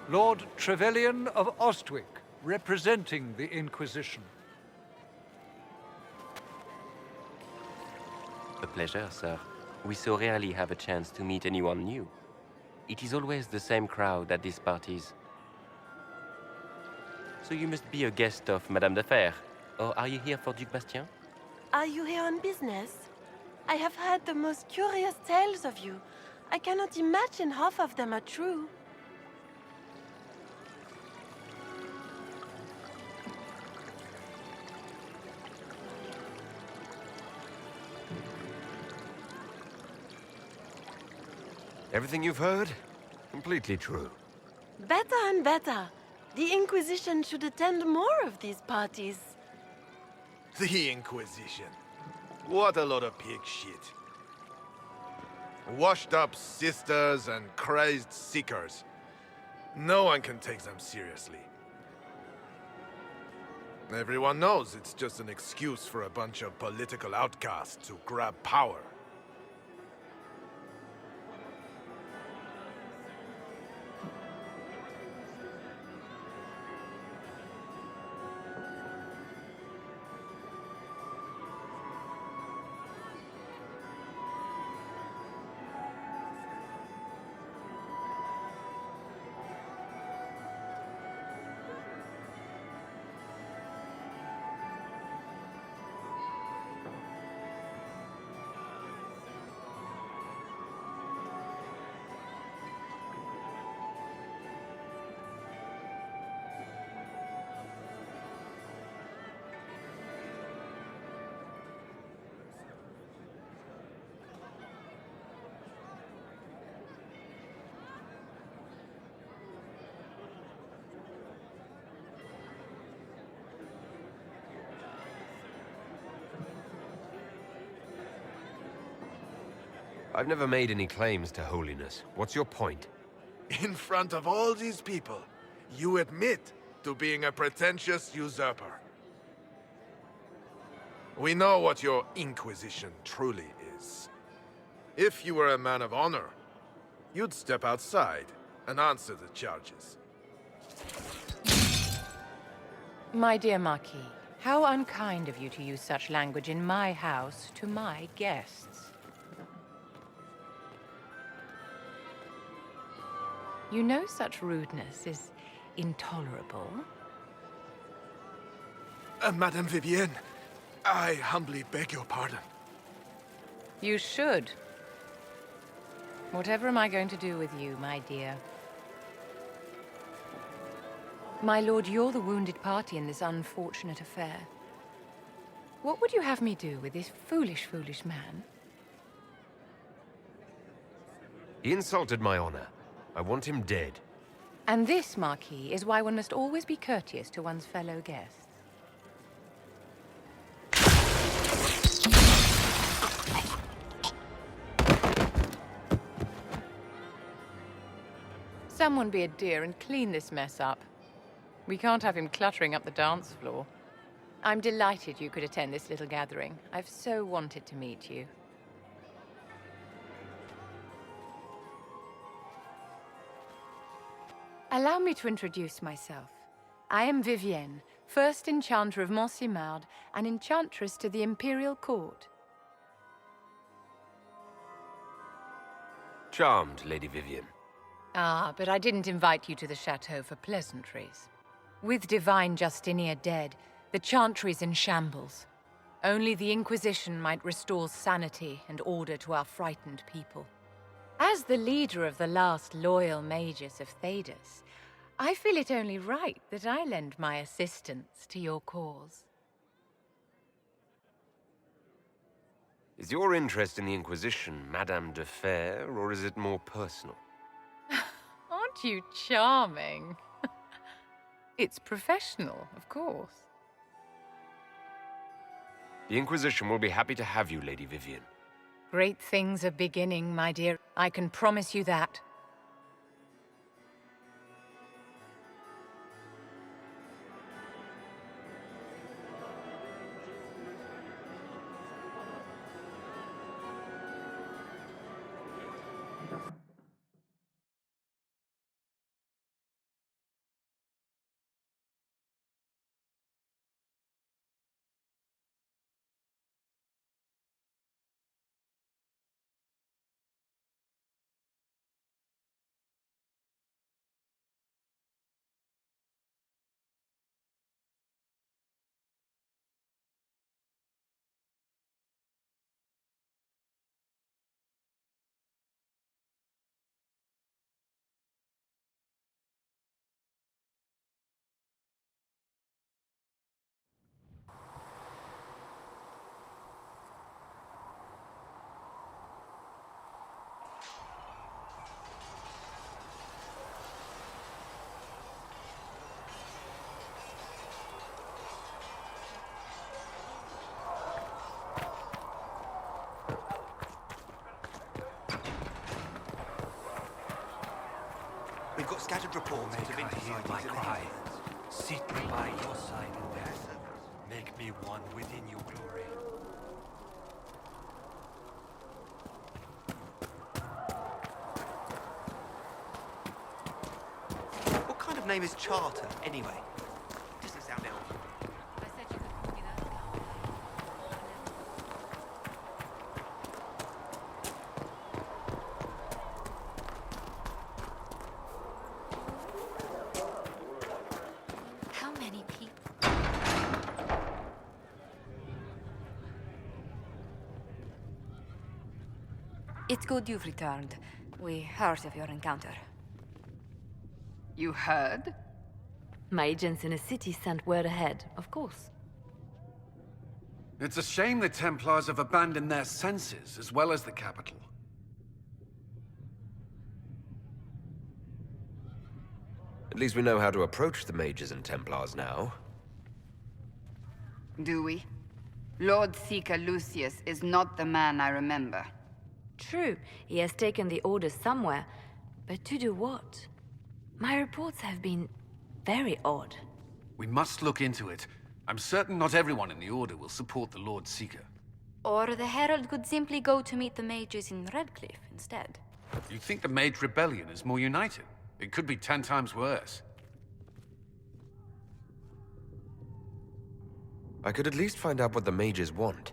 Lord Trevelyan of Ostwick, representing the Inquisition. A pleasure, sir. We so rarely have a chance to meet anyone new. It is always the same crowd at these parties. So you must be a guest of Madame de Fer, or are you here for Duc Bastien? Are you here on business? I have heard the most curious tales of you. I cannot imagine half of them are true. Everything you've heard? Completely true. Better and better. The Inquisition should attend more of these parties. The Inquisition. What a lot of pig shit. Washed up sisters and crazed seekers. No one can take them seriously. Everyone knows it's just an excuse for a bunch of political outcasts to grab power. I've never made any claims to holiness. What's your point? In front of all these people, you admit to being a pretentious usurper. We know what your Inquisition truly is. If you were a man of honor, you'd step outside and answer the charges. My dear Marquis, how unkind of you to use such language in my house to my guests. You know such rudeness is intolerable. Madame Vivienne, I humbly beg your pardon. You should. Whatever am I going to do with you, my dear? My lord, you're the wounded party in this unfortunate affair. What would you have me do with this foolish, foolish man? He insulted my honor. I want him dead. And this, Marquis, is why one must always be courteous to one's fellow guests. Someone be a dear and clean this mess up. We can't have him cluttering up the dance floor. I'm delighted you could attend this little gathering. I've so wanted to meet you. Allow me to introduce myself. I am Vivienne, first Enchanter of Montsimard and Enchantress to the Imperial Court. Charmed, Lady Vivienne. Ah, but I didn't invite you to the chateau for pleasantries. With Divine Justinia dead, the Chantry's in shambles. Only the Inquisition might restore sanity and order to our frightened people. As the leader of the last loyal mages of Thedas, I feel it only right that I lend my assistance to your cause. Is your interest in the Inquisition Madame de Fer, or is it more personal? Aren't you charming? It's professional, of course. The Inquisition will be happy to have you, Lady Vivienne. Great things are beginning, my dear. I can promise you that. We've got scattered reports of Make I hear infiltrating my in the cry. hills. Seat me by your side in death. Make me one within your glory. What kind of name is Charter, anyway? Doesn't sound elven. I said you could call me that. How many people? It's good you've returned. We heard of your encounter. You heard? My agents in the city sent word ahead, of course. It's a shame the Templars have abandoned their senses, as well as the capital. At least we know how to approach the mages and Templars now. Do we? Lord Seeker Lucius is not the man I remember. True, he has taken the Order somewhere, but to do what? My reports have been very odd. We must look into it. I'm certain not everyone in the Order will support the Lord Seeker. Or the Herald could simply go to meet the mages in Redcliffe instead. You think the Mage Rebellion is more united? It could be 10 times worse. I could at least find out what the mages want.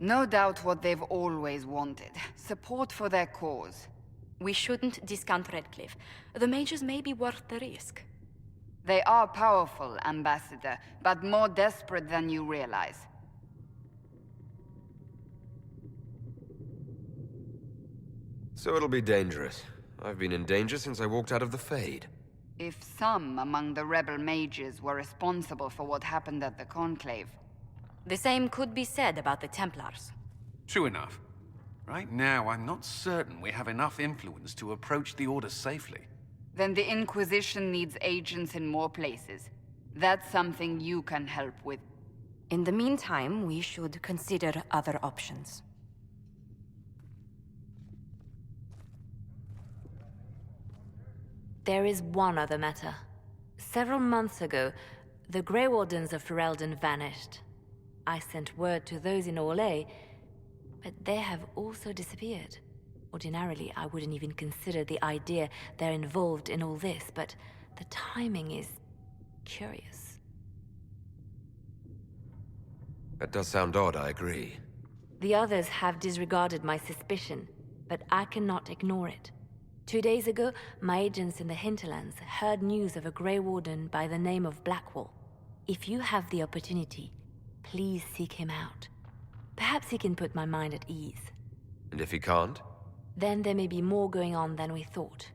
No doubt what they've always wanted. Support for their cause. We shouldn't discount Redcliffe. The mages may be worth the risk. They are powerful, Ambassador, but more desperate than you realize. So it'll be dangerous. I've been in danger since I walked out of the Fade. If some among the rebel mages were responsible for what happened at the Conclave. The same could be said about the Templars. True enough. Right now, I'm not certain we have enough influence to approach the Order safely. Then the Inquisition needs agents in more places. That's something you can help with. In the meantime, we should consider other options. There is one other matter. Several months ago, the Grey Wardens of Ferelden vanished. I sent word to those in Orlais, but they have also disappeared. Ordinarily, I wouldn't even consider the idea they're involved in all this, but the timing is curious. That does sound odd, I agree. The others have disregarded my suspicion, but I cannot ignore it. 2 days ago, my agents in the hinterlands heard news of a Grey Warden by the name of Blackwall. If you have the opportunity, please seek him out. Perhaps he can put my mind at ease. And if he can't? Then there may be more going on than we thought.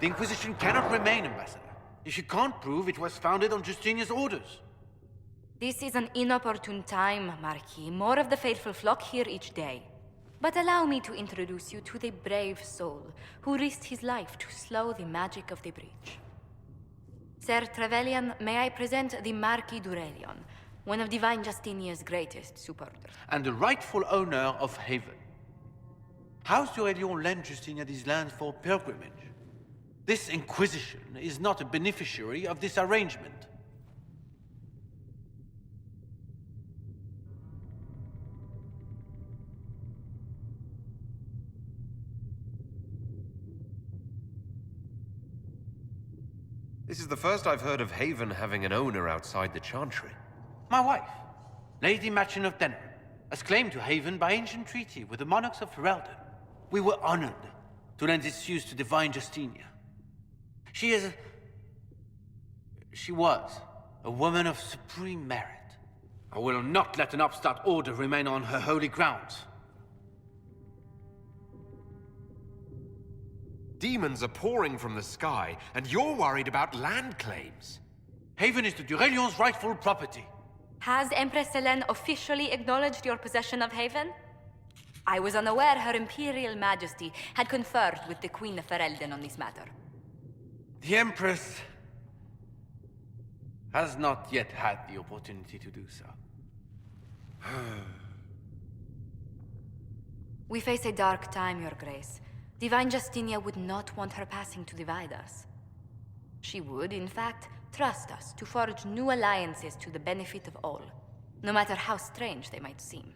The Inquisition cannot remain, Ambassador, if you can't prove it was founded on Justinian's orders. This is an inopportune time, Marquis. More of the faithful flock here each day. But allow me to introduce you to the brave soul who risked his life to slow the magic of the breach. Sir Trevelyan, may I present the Marquis d'Aurelion, one of Divine Justinia's greatest supporters. And the rightful owner of Haven. House d'Aurelion lent Justinia these lands for pilgrimage. This Inquisition is not a beneficiary of this arrangement. This is the first I've heard of Haven having an owner outside the Chantry. My wife, Lady Machin of Denner, has claimed to Haven by ancient treaty with the monarchs of Ferelden. We were honored to lend its use to Divine Justinia. She was a woman of supreme merit. I will not let an upstart order remain on her holy grounds. Demons are pouring from the sky, and you're worried about land claims. Haven is the d'Aurelion's rightful property. Has Empress Selene officially acknowledged your possession of Haven? I was unaware Her Imperial Majesty had conferred with the Queen of Ferelden on this matter. The Empress has not yet had the opportunity to do so. We face a dark time, Your Grace. Divine Justinia would not want her passing to divide us. She would, in fact, trust us to forge new alliances to the benefit of all, no matter how strange they might seem.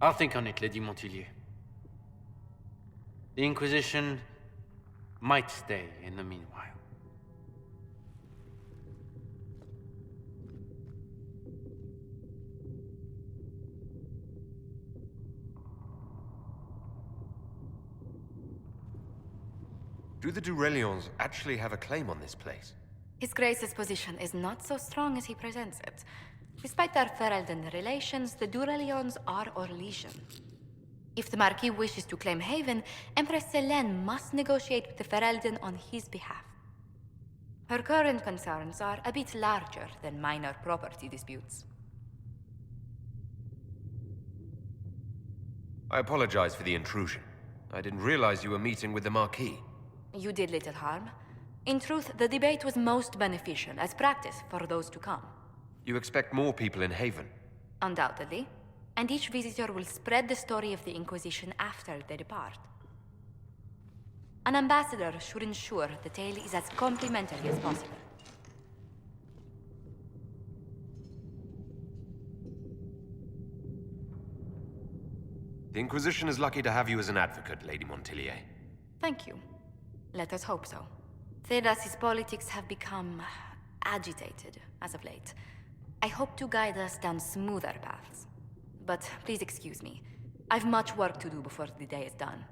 I'll think on it, Lady Montilyet. The Inquisition might stay in the meanwhile. Do the Durelions actually have a claim on this place? His Grace's position is not so strong as he presents it. Despite their Ferelden relations, the Durelions are Orlesian. If the Marquis wishes to claim Haven, Empress Selene must negotiate with the Ferelden on his behalf. Her current concerns are a bit larger than minor property disputes. I apologize for the intrusion. I didn't realize you were meeting with the Marquis. You did little harm. In truth, the debate was most beneficial as practice for those to come. You expect more people in Haven? Undoubtedly. And each visitor will spread the story of the Inquisition after they depart. An ambassador should ensure the tale is as complimentary as possible. The Inquisition is lucky to have you as an advocate, Lady Montilyet. Thank you. Let us hope so. Thedas's politics have become agitated as of late. I hope to guide us down smoother paths. But please excuse me. I've much work to do before the day is done.